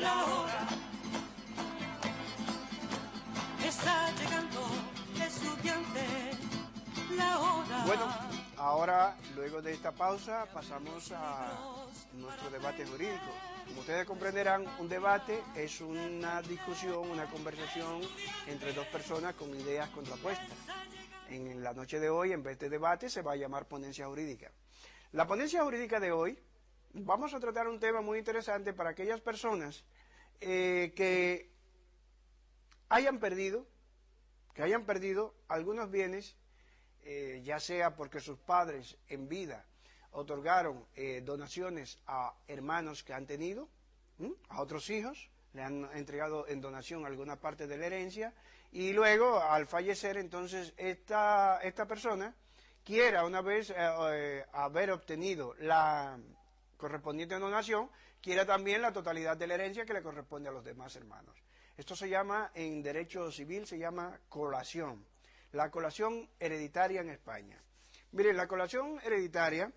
la hora está llegando, estudiante, la hora. Bueno, ahora, luego de esta pausa, pasamos a nuestro debate jurídico. Como ustedes comprenderán, un debate es una discusión, una conversación entre dos personas con ideas contrapuestas. En la noche de hoy, en vez de debate, se va a llamar ponencia jurídica. La ponencia jurídica de hoy, vamos a tratar un tema muy interesante para aquellas personas que hayan perdido algunos bienes, ya sea porque sus padres en vida otorgaron donaciones a hermanos que han tenido, a otros hijos, le han entregado en donación alguna parte de la herencia, y luego al fallecer entonces esta persona quiera, una vez haber obtenido la correspondiente donación, quiera también la totalidad de la herencia que le corresponde a los demás hermanos. Esto se llama, en derecho civil, se llama colación. La colación hereditaria en España. Miren, la colación hereditaria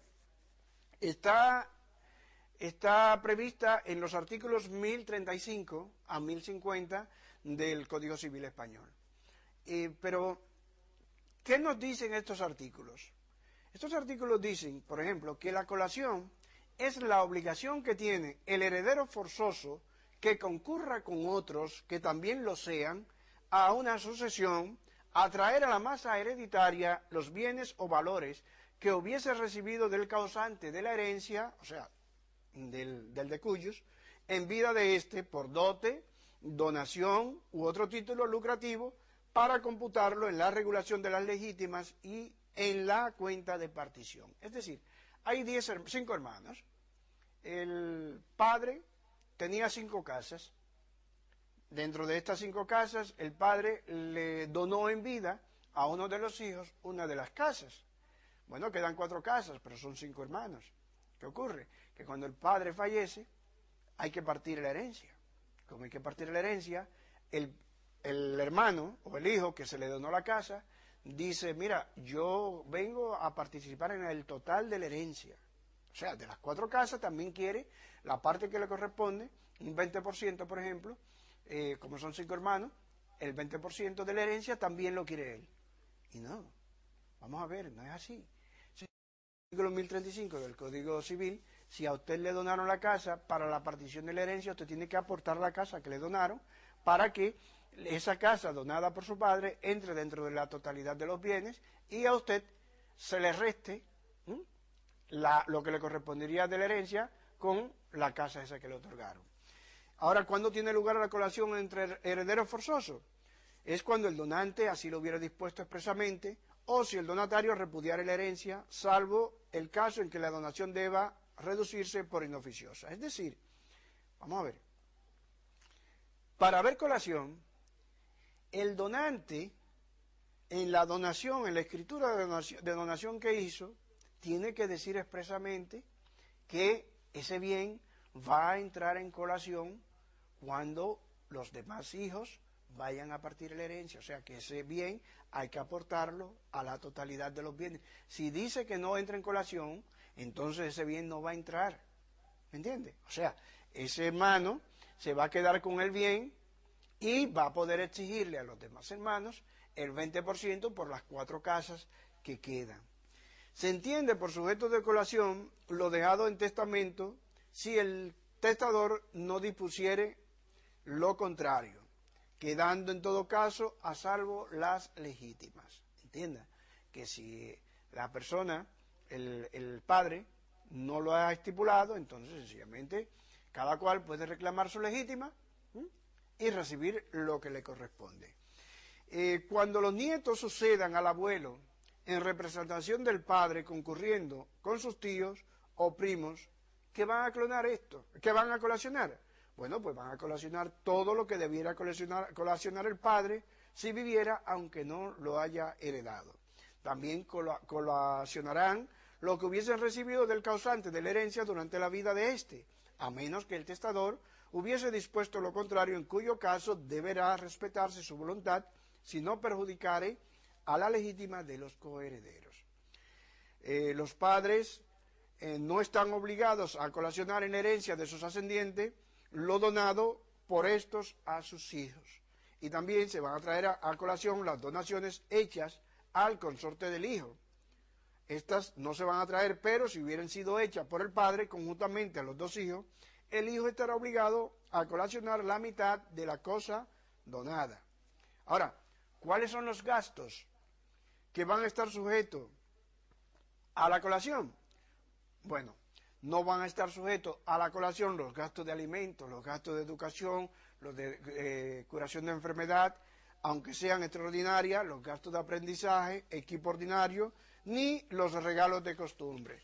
está prevista en los artículos 1035 a 1050 del Código Civil Español. Pero, ¿qué nos dicen estos artículos? Estos artículos dicen, por ejemplo, que la colación es la obligación que tiene el heredero forzoso que concurra con otros que también lo sean a una sucesión a traer a la masa hereditaria los bienes o valores que hubiese recibido del causante de la herencia, o sea, del de cuyos, en vida de éste por dote, donación u otro título lucrativo para computarlo en la regulación de las legítimas y en la cuenta de partición. Es decir, hay 5 hermanos, el padre tenía 5 casas. Dentro de estas 5 casas, el padre le donó en vida a uno de los hijos una de las casas. Bueno, quedan 4 casas, pero son 5 hermanos. ¿Qué ocurre? Que cuando el padre fallece, hay que partir la herencia. Como hay que partir la herencia, el hermano o el hijo que se le donó la casa, dice, mira, yo vengo a participar en el total de la herencia. O sea, de las 4 casas también quiere la parte que le corresponde, un 20%, por ejemplo, como son 5 hermanos, el 20% de la herencia también lo quiere él. Y no, vamos a ver, no es así. En el artículo 1035 del Código Civil, si a usted le donaron la casa para la partición de la herencia, usted tiene que aportar la casa que le donaron para que esa casa donada por su padre entre dentro de la totalidad de los bienes y a usted se le reste lo que le correspondería de la herencia con la casa esa que le otorgaron. Ahora, ¿cuándo tiene lugar la colación entre herederos forzosos? Es cuando el donante así lo hubiera dispuesto expresamente o si el donatario repudiare la herencia, salvo el caso en que la donación deba reducirse por inoficiosa. Es decir, vamos a ver, para haber colación, el donante en la donación, en la escritura de donación que hizo, tiene que decir expresamente que ese bien va a entrar en colación cuando los demás hijos vayan a partir la herencia, o sea que ese bien hay que aportarlo a la totalidad de los bienes. Si dice que no entra en colación, entonces ese bien no va a entrar, ¿me entiende? O sea, ese hermano se va a quedar con el bien y va a poder exigirle a los demás hermanos el 20% por las 4 casas que quedan. Se entiende por sujeto de colación lo dejado en testamento si el testador no dispusiere lo contrario, quedando en todo caso a salvo las legítimas. Entienda que si la persona, el padre, no lo ha estipulado, entonces sencillamente cada cual puede reclamar su legítima y recibir lo que le corresponde. Cuando los nietos sucedan al abuelo en representación del padre concurriendo con sus tíos o primos, ¿qué van a clonar esto? ¿Qué van a colacionar? Bueno, pues van a colacionar todo lo que debiera colacionar el padre si viviera, aunque no lo haya heredado. También colacionarán lo que hubiesen recibido del causante de la herencia durante la vida de éste, a menos que el testador hubiese dispuesto lo contrario, en cuyo caso deberá respetarse su voluntad si no perjudicare a la legítima de los coherederos. Los padres no están obligados a colacionar en herencia de sus ascendientes lo donado por estos a sus hijos. Y también se van a traer a colación las donaciones hechas al consorte del hijo. Estas no se van a traer, pero si hubieran sido hechas por el padre conjuntamente a los dos hijos, el hijo estará obligado a colacionar la mitad de la cosa donada. Ahora, ¿cuáles son los gastos que van a estar sujetos a la colación? Bueno, no van a estar sujetos a la colación los gastos de alimentos, los gastos de educación, los de curación de enfermedad, aunque sean extraordinarias, los gastos de aprendizaje, equipo ordinario, ni los regalos de costumbre.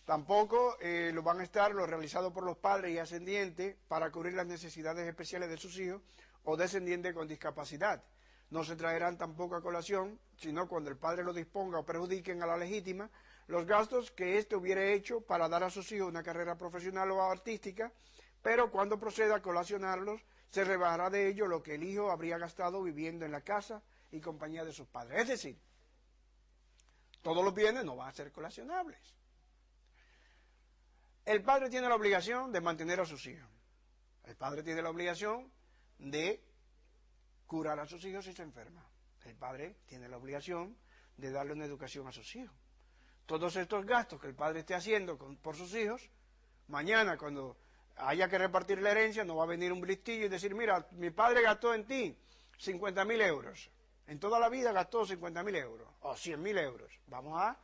Tampoco lo van a estar los realizados por los padres y ascendientes para cubrir las necesidades especiales de sus hijos o descendientes con discapacidad. No se traerán tampoco a colación, sino cuando el padre lo disponga o perjudiquen a la legítima, los gastos que éste hubiera hecho para dar a sus hijos una carrera profesional o artística, pero cuando proceda a colacionarlos, se rebajará de ello lo que el hijo habría gastado viviendo en la casa y compañía de sus padres. Es decir, todos los bienes no van a ser colacionables. El padre tiene la obligación de mantener a sus hijos. El padre tiene la obligación de curar a sus hijos si se enferma. El padre tiene la obligación de darle una educación a sus hijos. Todos estos gastos que el padre esté haciendo por sus hijos, mañana cuando haya que repartir la herencia, no va a venir un listillo y decir, mira, mi padre gastó en ti 50.000 euros. En toda la vida gastó 50.000 euros o 100.000 euros. Vamos a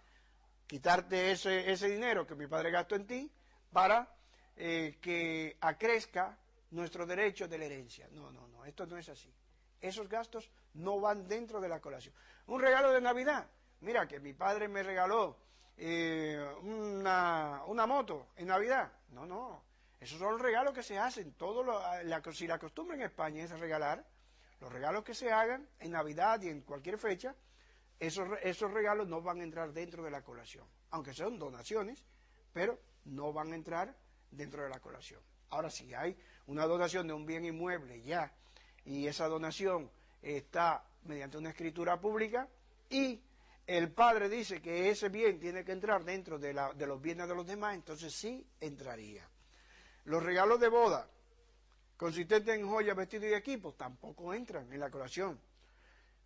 quitarte ese dinero que mi padre gastó en ti para que acrezca nuestro derecho de la herencia. No, esto no es así. Esos gastos no van dentro de la colación. Un regalo de Navidad. Mira, que mi padre me regaló una moto en Navidad. No. Esos son los regalos que se hacen. Si la costumbre en España es regalar, los regalos que se hagan en Navidad y en cualquier fecha, esos regalos no van a entrar dentro de la colación. Aunque son donaciones, pero no van a entrar dentro de la colación. Ahora, si hay una donación de un bien inmueble ya, y esa donación está mediante una escritura pública, y el padre dice que ese bien tiene que entrar dentro de los bienes de los demás, entonces sí entraría. Los regalos de boda, consistentes en joyas, vestidos y equipos, tampoco entran en la colación.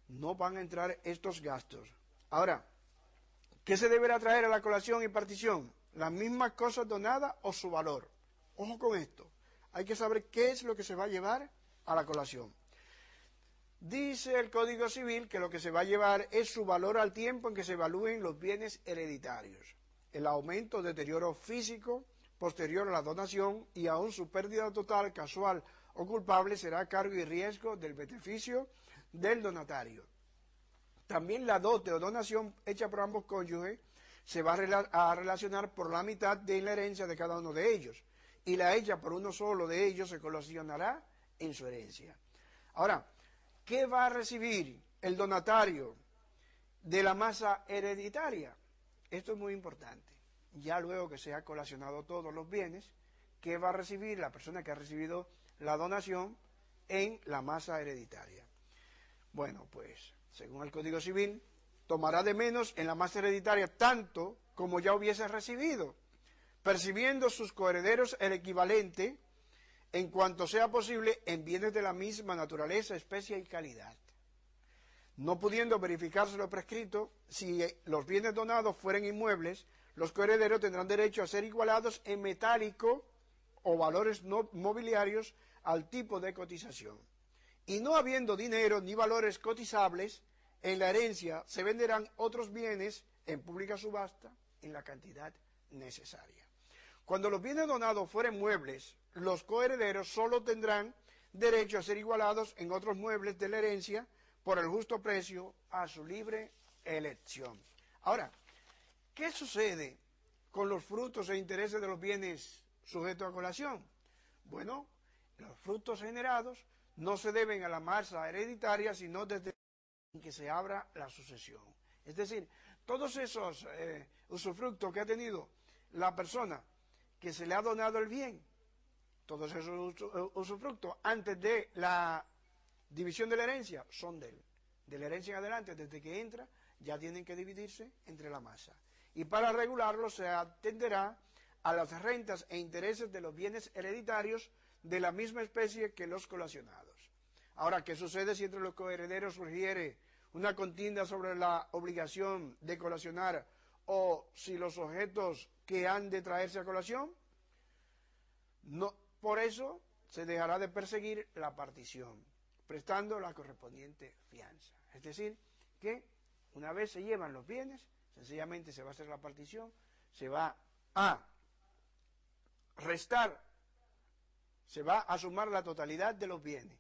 No van a entrar estos gastos. Ahora, ¿qué se deberá traer a la colación y partición? Las mismas cosas donadas o su valor. Ojo con esto. Hay que saber qué es lo que se va a llevar a la colación. Dice el Código Civil que lo que se va a llevar es su valor al tiempo en que se evalúen los bienes hereditarios. El aumento o deterioro físico posterior a la donación y aún su pérdida total, casual o culpable será a cargo y riesgo del beneficio del donatario. También la dote o donación hecha por ambos cónyuges se va a relacionar por la mitad de la herencia de cada uno de ellos, y la hecha por uno solo de ellos se colacionará en su herencia. Ahora, ¿qué va a recibir el donatario de la masa hereditaria? Esto es muy importante. Ya luego que se ha colacionado todos los bienes, ¿qué va a recibir la persona que ha recibido la donación en la masa hereditaria? Bueno, pues, según el Código Civil, tomará de menos en la masa hereditaria tanto como ya hubiese recibido, percibiendo sus coherederos el equivalente, en cuanto sea posible, en bienes de la misma naturaleza, especie y calidad. No pudiendo verificarse lo prescrito, si los bienes donados fueren inmuebles, los coherederos tendrán derecho a ser igualados en metálico o valores no mobiliarios al tipo de cotización. Y no habiendo dinero ni valores cotizables, en la herencia se venderán otros bienes en pública subasta en la cantidad necesaria. Cuando los bienes donados fueren muebles, los coherederos solo tendrán derecho a ser igualados en otros muebles de la herencia por el justo precio a su libre elección. Ahora, ¿qué sucede con los frutos e intereses de los bienes sujetos a colación? Bueno, los frutos generados no se deben a la masa hereditaria, sino desde que se abra la sucesión. Es decir, todos esos usufructos que ha tenido la persona que se le ha donado el bien, todos esos usufructos antes de la división de la herencia son de él. De la herencia en adelante, desde que entra, ya tienen que dividirse entre la masa. Y para regularlo se atenderá a las rentas e intereses de los bienes hereditarios de la misma especie que los colacionados. Ahora, ¿qué sucede si entre los coherederos surgiere una contienda sobre la obligación de colacionar o si los objetos que han de traerse a colación? No, por eso se dejará de perseguir la partición, prestando la correspondiente fianza. Es decir, que una vez se llevan los bienes, sencillamente se va a hacer la partición, se va a restar, se va a sumar la totalidad de los bienes,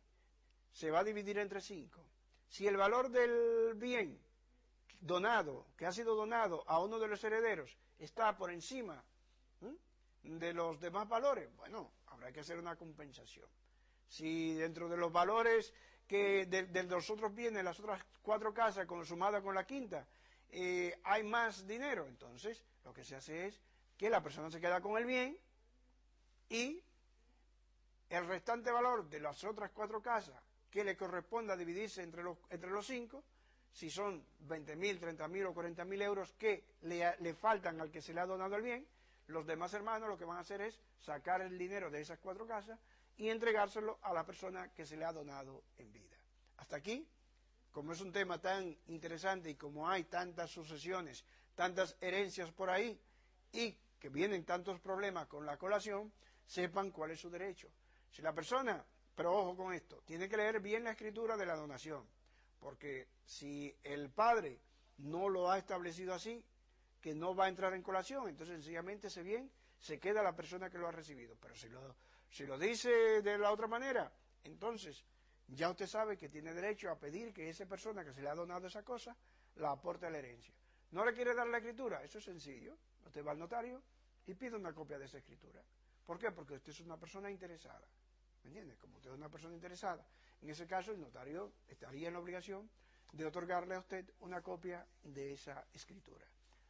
se va a dividir entre 5. Si el valor del bien donado, que ha sido donado a uno de los herederos, está por encima de los demás valores, bueno, habrá que hacer una compensación. Si dentro de los valores que de los otros bienes, las otras 4 casas consumadas con la quinta, hay más dinero, entonces lo que se hace es que la persona se queda con el bien y el restante valor de las otras 4 casas que le corresponda dividirse entre los 5, si son 20.000, 30.000 o 40.000 euros que le faltan al que se le ha donado el bien, los demás hermanos lo que van a hacer es sacar el dinero de esas 4 casas y entregárselo a la persona que se le ha donado en vida. Hasta aquí, como es un tema tan interesante y como hay tantas sucesiones, tantas herencias por ahí y que vienen tantos problemas con la colación, sepan cuál es su derecho. Si la persona, pero ojo con esto, tiene que leer bien la escritura de la donación, porque si el padre no lo ha establecido así, que no va a entrar en colación, entonces sencillamente ese bien se queda la persona que lo ha recibido. Pero si lo dice de la otra manera, entonces ya usted sabe que tiene derecho a pedir que esa persona que se le ha donado esa cosa la aporte a la herencia. ¿No le quiere dar la escritura? Eso es sencillo. Usted va al notario y pide una copia de esa escritura. ¿Por qué? Porque usted es una persona interesada. ¿Me entiende? Como usted es una persona interesada, en ese caso el notario estaría en la obligación de otorgarle a usted una copia de esa escritura.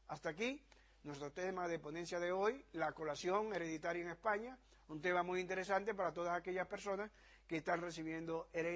Hasta aquí nuestro tema de ponencia de hoy, la colación hereditaria en España, un tema muy interesante para todas aquellas personas que están recibiendo herencia.